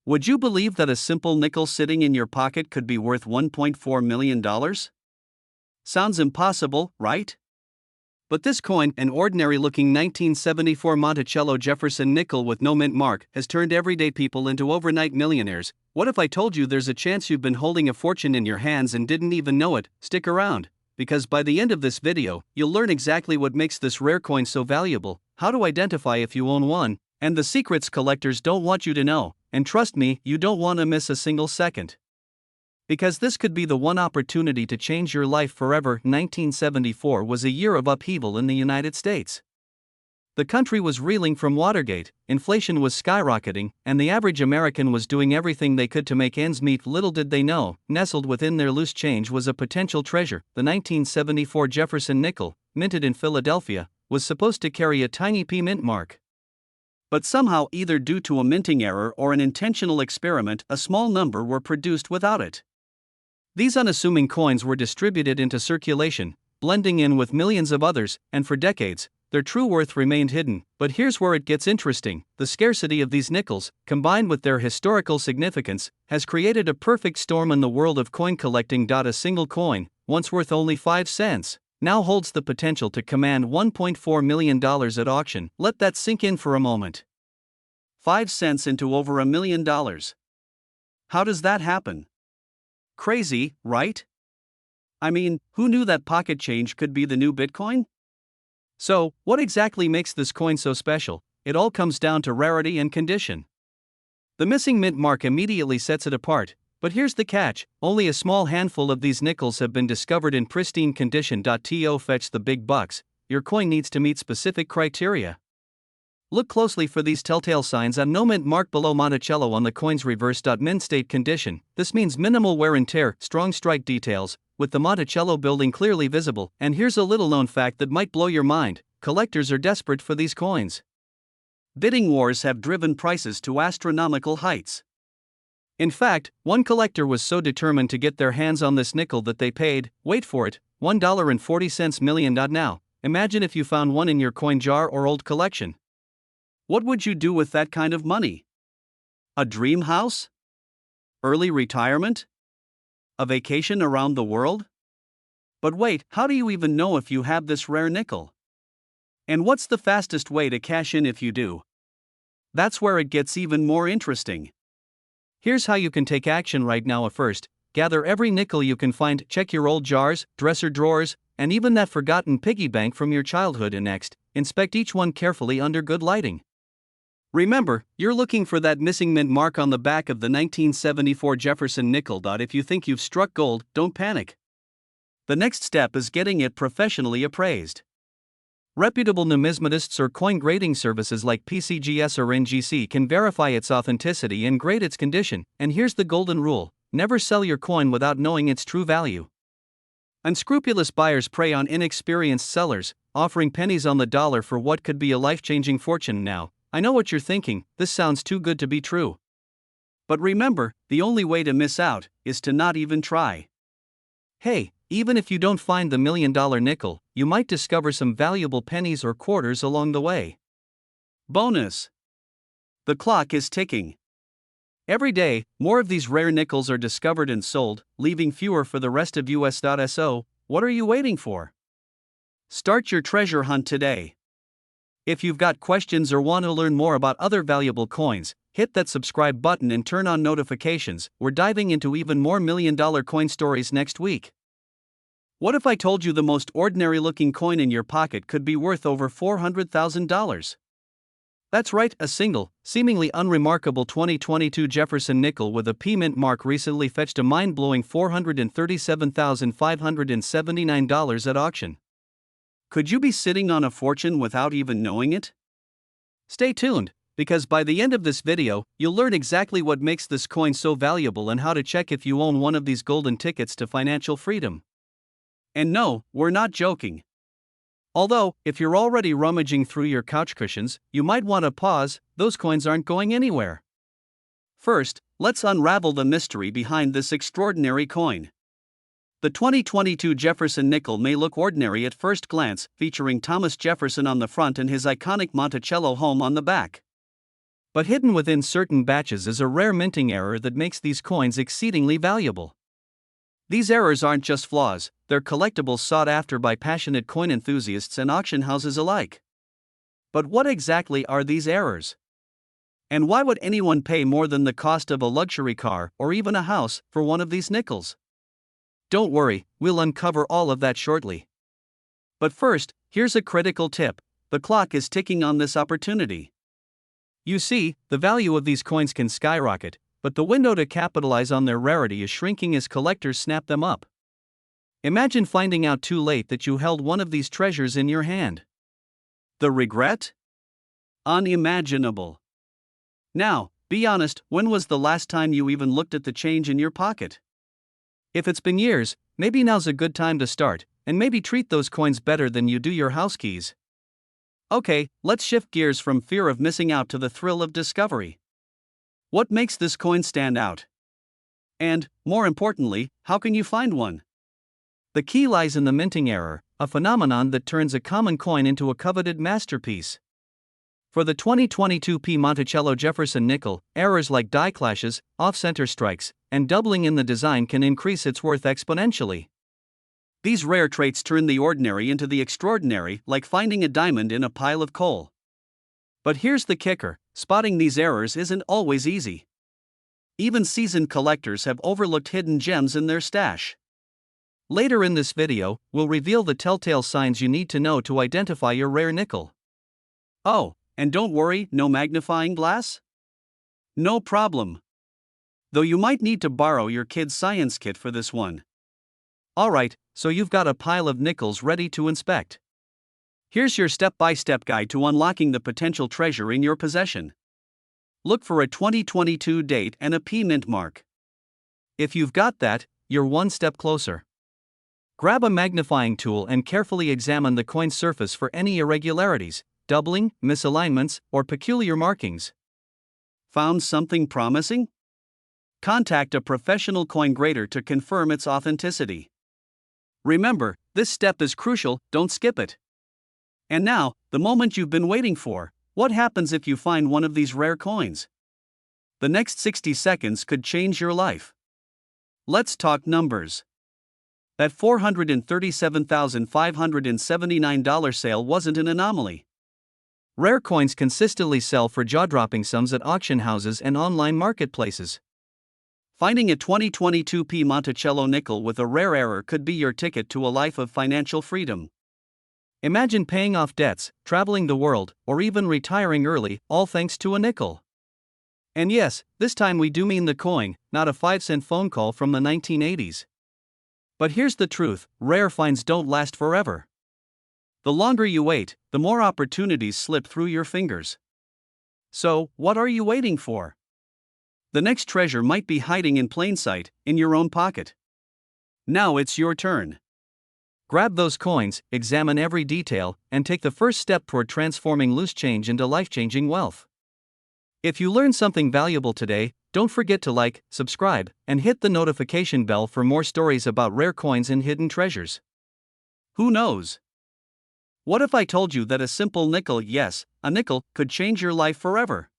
Would you believe that a simple nickel sitting in your pocket could be worth $1.4 million? Sounds impossible, right? But this coin, an ordinary-looking 1974 Monticello Jefferson nickel with no mint mark, has turned everyday people into overnight millionaires. What if I told you there's a chance you've been holding a fortune in your hands and didn't even know it? Stick around, because by the end of this video, you'll learn exactly what makes this rare coin so valuable, how to identify if you own one, and the secrets collectors don't want you to know. And trust me, you don't want to miss a single second. Because this could be the one opportunity to change your life forever. 1974 was a year of upheaval in the United States. The country was reeling from Watergate, inflation was skyrocketing, and the average American was doing everything they could to make ends meet. Little did they know, nestled within their loose change was a potential treasure. The 1974 Jefferson nickel, minted in Philadelphia, was supposed to carry a tiny P mint mark. But somehow, either due to a minting error or an intentional experiment, a small number were produced without it. These unassuming coins were distributed into circulation, blending in with millions of others, and for decades, their true worth remained hidden. But here's where it gets interesting. The scarcity of these nickels, combined with their historical significance, has created a perfect storm in the world of coin collecting. A single coin, once worth only 5 cents, now holds the potential to command $1.4 million at auction. Let that sink in for a moment. 5 cents into over $1 million. How does that happen? Crazy, right? I mean, who knew that pocket change could be the new Bitcoin? So, what exactly makes this coin so special? It all comes down to rarity and condition. The missing mint mark immediately sets it apart. But here's the catch, only a small handful of these nickels have been discovered in pristine condition. To fetch the big bucks, your coin needs to meet specific criteria. Look closely for these telltale signs. No mint mark below Monticello on the coin's reverse. Mint state condition, this means minimal wear and tear, strong strike details, with the Monticello building clearly visible. And here's a little known fact that might blow your mind, collectors are desperate for these coins. Bidding wars have driven prices to astronomical heights. In fact, one collector was so determined to get their hands on this nickel that they paid, wait for it, $1.40 million. Now, imagine if you found one in your coin jar or old collection. What would you do with that kind of money? A dream house? Early retirement? A vacation around the world? But wait, how do you even know if you have this rare nickel? And what's the fastest way to cash in if you do? That's where it gets even more interesting. Here's how you can take action right now. First, gather every nickel you can find, check your old jars, dresser drawers, and even that forgotten piggy bank from your childhood. And next, inspect each one carefully under good lighting. Remember, you're looking for that missing mint mark on the back of the 1974 Jefferson nickel. If you think you've struck gold, don't panic. The next step is getting it professionally appraised. Reputable numismatists or coin grading services like PCGS or NGC can verify its authenticity and grade its condition. And here's the golden rule: never sell your coin without knowing its true value. Unscrupulous buyers prey on inexperienced sellers, offering pennies on the dollar for what could be a life-changing fortune. Now, I know what you're thinking, this sounds too good to be true. But remember, the only way to miss out is to not even try. Hey, even if you don't find the $1 million nickel, you might discover some valuable pennies or quarters along the way. Bonus! The clock is ticking. Every day, more of these rare nickels are discovered and sold, leaving fewer for the rest of us.so. What are you waiting for? Start your treasure hunt today. If you've got questions or want to learn more about other valuable coins, hit that subscribe button and turn on notifications. We're diving into even more $1 million coin stories next week. What if I told you the most ordinary looking coin in your pocket could be worth over $400,000? That's right, a single, seemingly unremarkable 2022 Jefferson nickel with a P mint mark recently fetched a mind-blowing $437,579 at auction. Could you be sitting on a fortune without even knowing it? Stay tuned, because by the end of this video, you'll learn exactly what makes this coin so valuable and how to check if you own one of these golden tickets to financial freedom. And no, we're not joking. Although, if you're already rummaging through your couch cushions, you might want to pause, those coins aren't going anywhere. First, let's unravel the mystery behind this extraordinary coin. The 2022 Jefferson nickel may look ordinary at first glance, featuring Thomas Jefferson on the front and his iconic Monticello home on the back. But hidden within certain batches is a rare minting error that makes these coins exceedingly valuable. These errors aren't just flaws, they're collectibles sought after by passionate coin enthusiasts and auction houses alike. But what exactly are these errors? And why would anyone pay more than the cost of a luxury car or even a house for one of these nickels? Don't worry, we'll uncover all of that shortly. But first, here's a critical tip: the clock is ticking on this opportunity. You see, the value of these coins can skyrocket, but the window to capitalize on their rarity is shrinking as collectors snap them up. Imagine finding out too late that you held one of these treasures in your hand. The regret? Unimaginable. Now, be honest, when was the last time you even looked at the change in your pocket? If it's been years, maybe now's a good time to start, and maybe treat those coins better than you do your house keys. Okay, let's shift gears from fear of missing out to the thrill of discovery. What makes this coin stand out? And, more importantly, how can you find one? The key lies in the minting error, a phenomenon that turns a common coin into a coveted masterpiece. For the 2022 P. Monticello Jefferson nickel, errors like die clashes, off-center strikes, and doubling in the design can increase its worth exponentially. These rare traits turn the ordinary into the extraordinary, like finding a diamond in a pile of coal. But here's the kicker: spotting these errors isn't always easy. Even seasoned collectors have overlooked hidden gems in their stash. Later in this video, we'll reveal the telltale signs you need to know to identify your rare nickel. Oh, and don't worry, no magnifying glass? No problem. Though you might need to borrow your kid's science kit for this one. Alright, so you've got a pile of nickels ready to inspect. Here's your step-by-step guide to unlocking the potential treasure in your possession. Look for a 2022 date and a P mint mark. If you've got that, you're one step closer. Grab a magnifying tool and carefully examine the coin's surface for any irregularities, doubling, misalignments, or peculiar markings. Found something promising? Contact a professional coin grader to confirm its authenticity. Remember, this step is crucial, don't skip it. And now, the moment you've been waiting for: what happens if you find one of these rare coins? The next 60 seconds could change your life. Let's talk numbers. That $437,579 sale wasn't an anomaly. Rare coins consistently sell for jaw-dropping sums at auction houses and online marketplaces. Finding a 2022 P. Monticello nickel with a rare error could be your ticket to a life of financial freedom. Imagine paying off debts, traveling the world, or even retiring early, all thanks to a nickel. And yes, this time we do mean the coin, not a 5-cent phone call from the 1980s. But here's the truth: rare finds don't last forever. The longer you wait, the more opportunities slip through your fingers. So, what are you waiting for? The next treasure might be hiding in plain sight, in your own pocket. Now it's your turn. Grab those coins, examine every detail, and take the first step toward transforming loose change into life-changing wealth. If you learned something valuable today, don't forget to like, subscribe, and hit the notification bell for more stories about rare coins and hidden treasures. Who knows? What if I told you that a simple nickel, yes, a nickel, could change your life forever?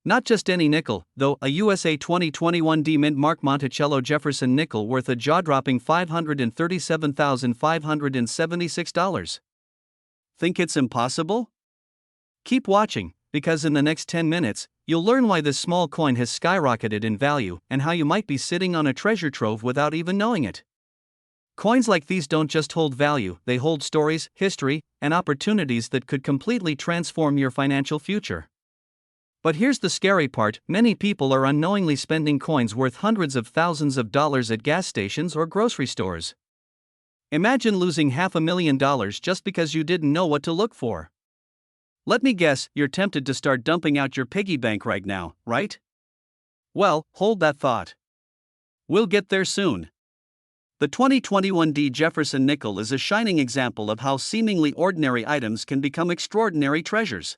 Not just any nickel, though, a USA 2021 D mint mark Monticello Jefferson nickel worth a jaw-dropping $537,576. Think it's impossible? Keep watching, because in the next 10 minutes, you'll learn why this small coin has skyrocketed in value and how you might be sitting on a treasure trove without even knowing it. Coins like these don't just hold value, they hold stories, history, and opportunities that could completely transform your financial future. But here's the scary part: many people are unknowingly spending coins worth hundreds of thousands of dollars at gas stations or grocery stores. Imagine losing $500,000 just because you didn't know what to look for. Let me guess, you're tempted to start dumping out your piggy bank right now, right? Well, hold that thought. We'll get there soon. The 2021 D. Jefferson nickel is a shining example of how seemingly ordinary items can become extraordinary treasures.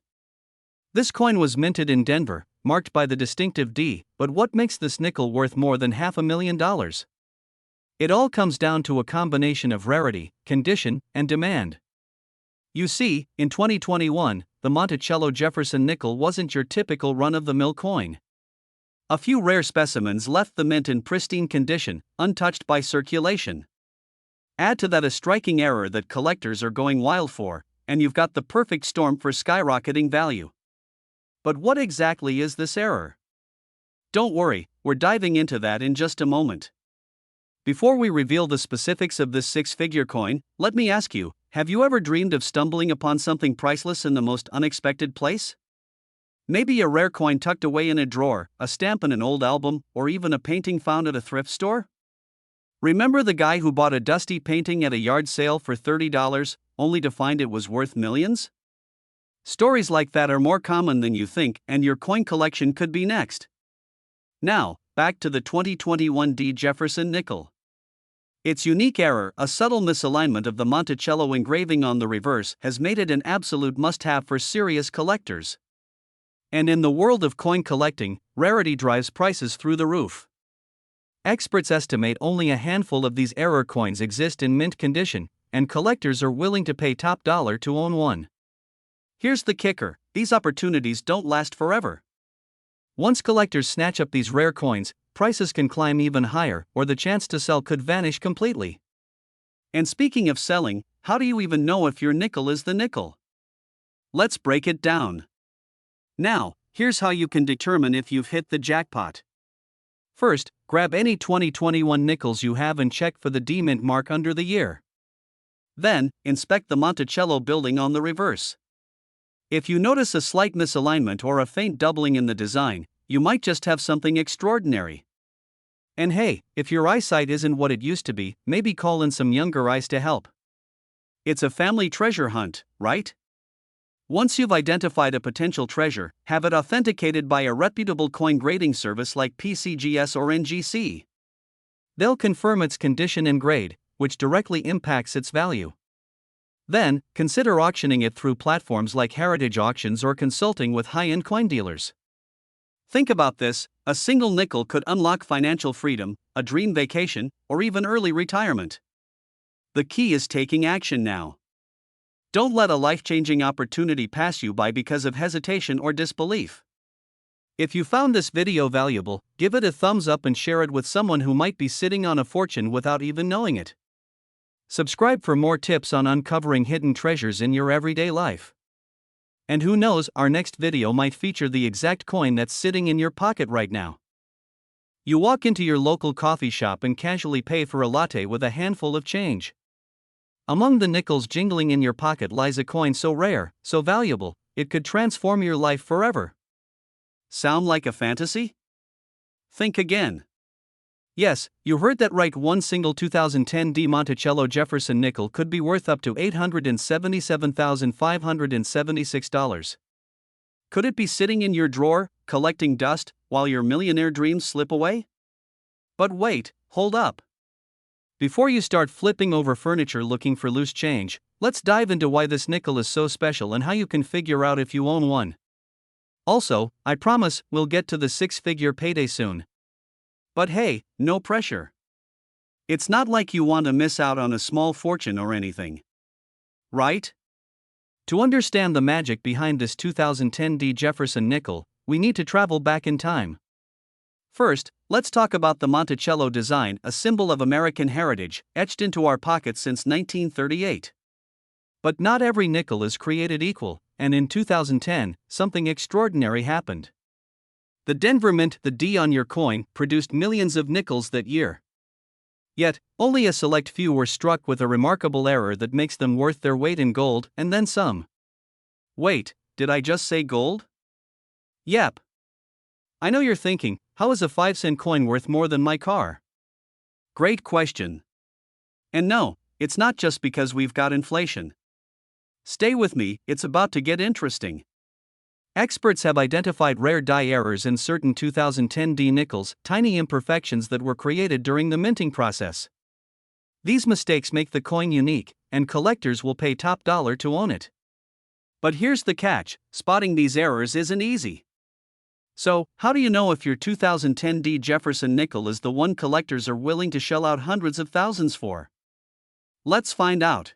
This coin was minted in Denver, marked by the distinctive D, but what makes this nickel worth more than $500,000? It all comes down to a combination of rarity, condition, and demand. You see, in 2021, the Monticello Jefferson nickel wasn't your typical run-of-the-mill coin. A few rare specimens left the mint in pristine condition, untouched by circulation. Add to that a striking error that collectors are going wild for, and you've got the perfect storm for skyrocketing value. But what exactly is this error? Don't worry, we're diving into that in just a moment. Before we reveal the specifics of this six-figure coin, let me ask you, have you ever dreamed of stumbling upon something priceless in the most unexpected place? Maybe a rare coin tucked away in a drawer, a stamp in an old album, or even a painting found at a thrift store? Remember the guy who bought a dusty painting at a yard sale for $30, only to find it was worth millions? Stories like that are more common than you think, and your coin collection could be next. Now, back to the 2021 D. Jefferson nickel. Its unique error, a subtle misalignment of the Monticello engraving on the reverse, has made it an absolute must-have for serious collectors. And in the world of coin collecting, rarity drives prices through the roof. Experts estimate only a handful of these error coins exist in mint condition, and collectors are willing to pay top dollar to own one. Here's the kicker: these opportunities don't last forever. Once collectors snatch up these rare coins, prices can climb even higher, or the chance to sell could vanish completely. And speaking of selling, how do you even know if your nickel is the nickel? Let's break it down. Now, here's how you can determine if you've hit the jackpot. First, grab any 2021 nickels you have and check for the D mint mark under the year. Then, inspect the Monticello building on the reverse. If you notice a slight misalignment or a faint doubling in the design, you might just have something extraordinary. And hey, if your eyesight isn't what it used to be, maybe call in some younger eyes to help. It's a family treasure hunt, right? Once you've identified a potential treasure, have it authenticated by a reputable coin grading service like PCGS or NGC. They'll confirm its condition and grade, which directly impacts its value. Then, consider auctioning it through platforms like Heritage Auctions or consulting with high-end coin dealers. Think about this: a single nickel could unlock financial freedom, a dream vacation, or even early retirement. The key is taking action now. Don't let a life-changing opportunity pass you by because of hesitation or disbelief. If you found this video valuable, give it a thumbs up and share it with someone who might be sitting on a fortune without even knowing it. Subscribe for more tips on uncovering hidden treasures in your everyday life. And who knows, our next video might feature the exact coin that's sitting in your pocket right now. You walk into your local coffee shop and casually pay for a latte with a handful of change. Among the nickels jingling in your pocket lies a coin so rare, so valuable, it could transform your life forever. Sound like a fantasy? Think again. Yes, you heard that right. One single 2010 D Monticello Jefferson nickel could be worth up to $877,576. Could it be sitting in your drawer, collecting dust, while your millionaire dreams slip away? But wait, hold up. Before you start flipping over furniture looking for loose change, let's dive into why this nickel is so special and how you can figure out if you own one. Also, I promise, we'll get to the six-figure payday soon. But hey, no pressure. It's not like you want to miss out on a small fortune or anything. Right? To understand the magic behind this 2010 D Jefferson nickel, we need to travel back in time. First, let's talk about the Monticello design, a symbol of American heritage, etched into our pockets since 1938. But not every nickel is created equal, and in 2010, something extraordinary happened. The Denver Mint, the D on your coin, produced millions of nickels that year. Yet, only a select few were struck with a remarkable error that makes them worth their weight in gold, and then some. Wait, did I just say gold? Yep. I know you're thinking, how is a 5-cent coin worth more than my car? Great question. And no, it's not just because we've got inflation. Stay with me, it's about to get interesting. Experts have identified rare die errors in certain 2010 D nickels, tiny imperfections that were created during the minting process. These mistakes make the coin unique, and collectors will pay top dollar to own it. But here's the catch: spotting these errors isn't easy. So, how do you know if your 2010 D Jefferson nickel is the one collectors are willing to shell out hundreds of thousands for? Let's find out.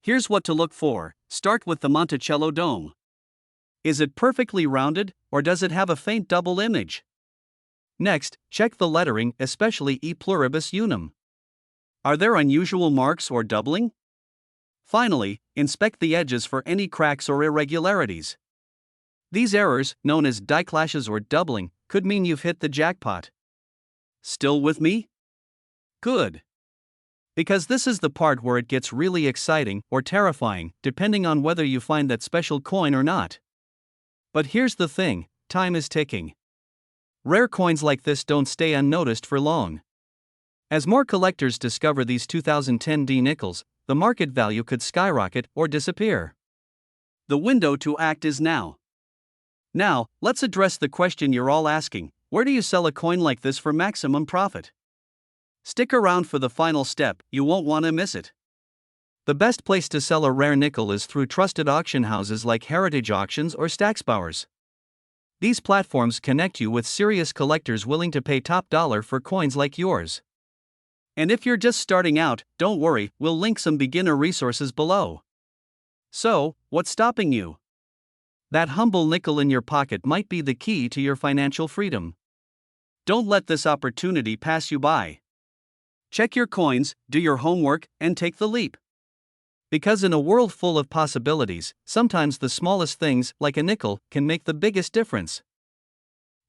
Here's what to look for. Start with the Monticello dome. Is it perfectly rounded, or does it have a faint double image? Next, check the lettering, especially E pluribus unum. Are there unusual marks or doubling? Finally, inspect the edges for any cracks or irregularities. These errors, known as die clashes or doubling, could mean you've hit the jackpot. Still with me? Good. Because this is the part where it gets really exciting or terrifying, depending on whether you find that special coin or not. But here's the thing, time is ticking. Rare coins like this don't stay unnoticed for long. As more collectors discover these 2010 D nickels, the market value could skyrocket or disappear. The window to act is now. Now, let's address the question you're all asking: where do you sell a coin like this for maximum profit? Stick around for the final step, you won't want to miss it. The best place to sell a rare nickel is through trusted auction houses like Heritage Auctions or Stacksbauers. These platforms connect you with serious collectors willing to pay top dollar for coins like yours. And if you're just starting out, don't worry, we'll link some beginner resources below. So, what's stopping you? That humble nickel in your pocket might be the key to your financial freedom. Don't let this opportunity pass you by. Check your coins, do your homework, and take the leap. Because in a world full of possibilities, sometimes the smallest things, like a nickel, can make the biggest difference.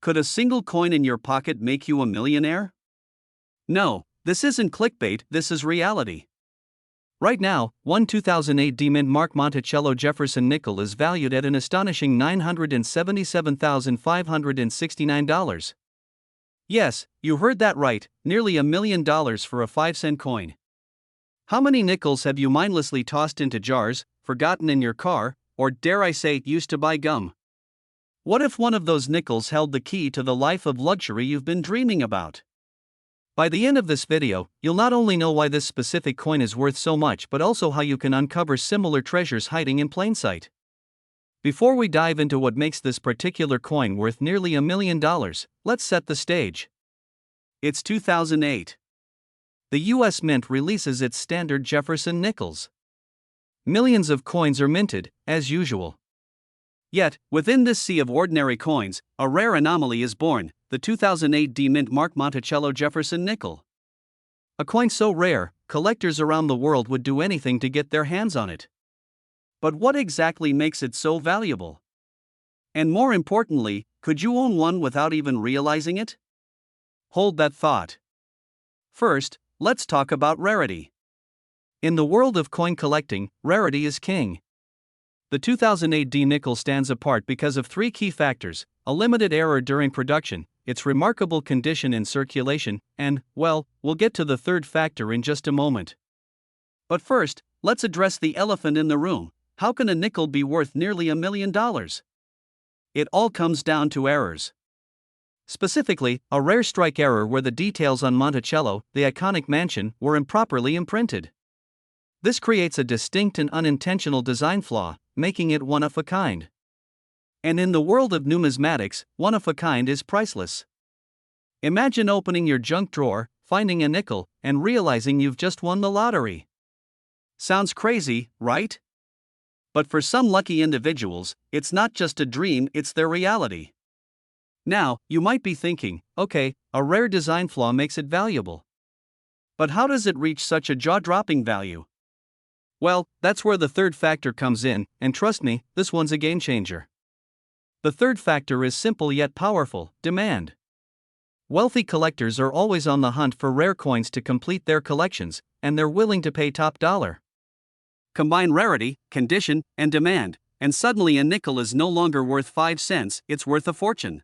Could a single coin in your pocket make you a millionaire? No, this isn't clickbait, this is reality. Right now, one 2008 D-Mint Mark Monticello Jefferson nickel is valued at an astonishing $977,569. Yes, you heard that right, nearly $1 million for a 5-cent coin. How many nickels have you mindlessly tossed into jars, forgotten in your car, or dare I say, used to buy gum? What if one of those nickels held the key to the life of luxury you've been dreaming about? By the end of this video, you'll not only know why this specific coin is worth so much but also how you can uncover similar treasures hiding in plain sight. Before we dive into what makes this particular coin worth nearly $1 million, let's set the stage. It's 2008. The US Mint releases its standard Jefferson nickels. Millions of coins are minted, as usual. Yet, within this sea of ordinary coins, a rare anomaly is born: the 2008 D-Mint Mark Monticello Jefferson nickel. A coin so rare, collectors around the world would do anything to get their hands on it. But what exactly makes it so valuable? And more importantly, could you own one without even realizing it? Hold that thought. First, let's talk about rarity. In the world of coin collecting, rarity is king. The 2008 D nickel stands apart because of 3 key factors: a limited error during production, its remarkable condition in circulation, and, well, we'll get to the third factor in just a moment. But first, let's address the elephant in the room: how can a nickel be worth nearly $1 million? It all comes down to errors. Specifically, a rare strike error where the details on Monticello, the iconic mansion, were improperly imprinted. This creates a distinct and unintentional design flaw, making it one of a kind. And in the world of numismatics, one of a kind is priceless. Imagine opening your junk drawer, finding a nickel, and realizing you've just won the lottery. Sounds crazy, right? But for some lucky individuals, it's not just a dream, it's their reality. Now, you might be thinking, okay, a rare design flaw makes it valuable. But how does it reach such a jaw-dropping value? Well, that's where the third factor comes in, and trust me, this one's a game changer. The third factor is simple yet powerful: demand. Wealthy collectors are always on the hunt for rare coins to complete their collections, and they're willing to pay top dollar. Combine rarity, condition, and demand, and suddenly a nickel is no longer worth 5 cents, it's worth a fortune.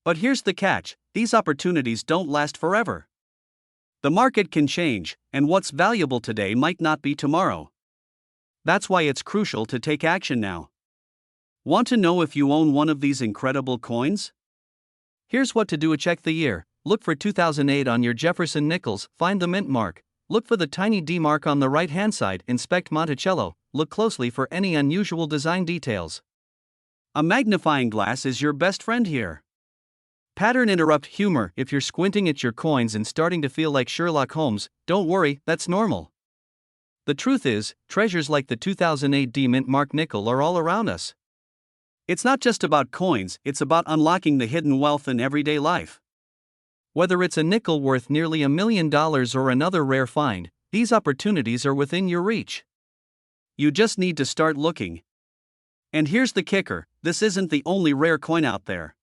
But here's the catch: these opportunities don't last forever. The market can change, and what's valuable today might not be tomorrow. That's why it's crucial to take action now. Want to know if you own one of these incredible coins? Here's what to do: check the year. Look for 2008 on your Jefferson nickels, find the mint mark. Look for the tiny D mark on the right-hand side, inspect Monticello, look closely for any unusual design details. A magnifying glass is your best friend here. Pattern interrupt humor: if you're squinting at your coins and starting to feel like Sherlock Holmes, don't worry, that's normal. The truth is, treasures like the 2008 D Mint Mark nickel are all around us. It's not just about coins, it's about unlocking the hidden wealth in everyday life. Whether it's a nickel worth nearly $1 million or another rare find, these opportunities are within your reach. You just need to start looking. And here's the kicker, this isn't the only rare coin out there.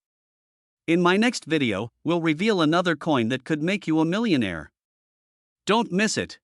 In my next video, we'll reveal another coin that could make you a millionaire. Don't miss it.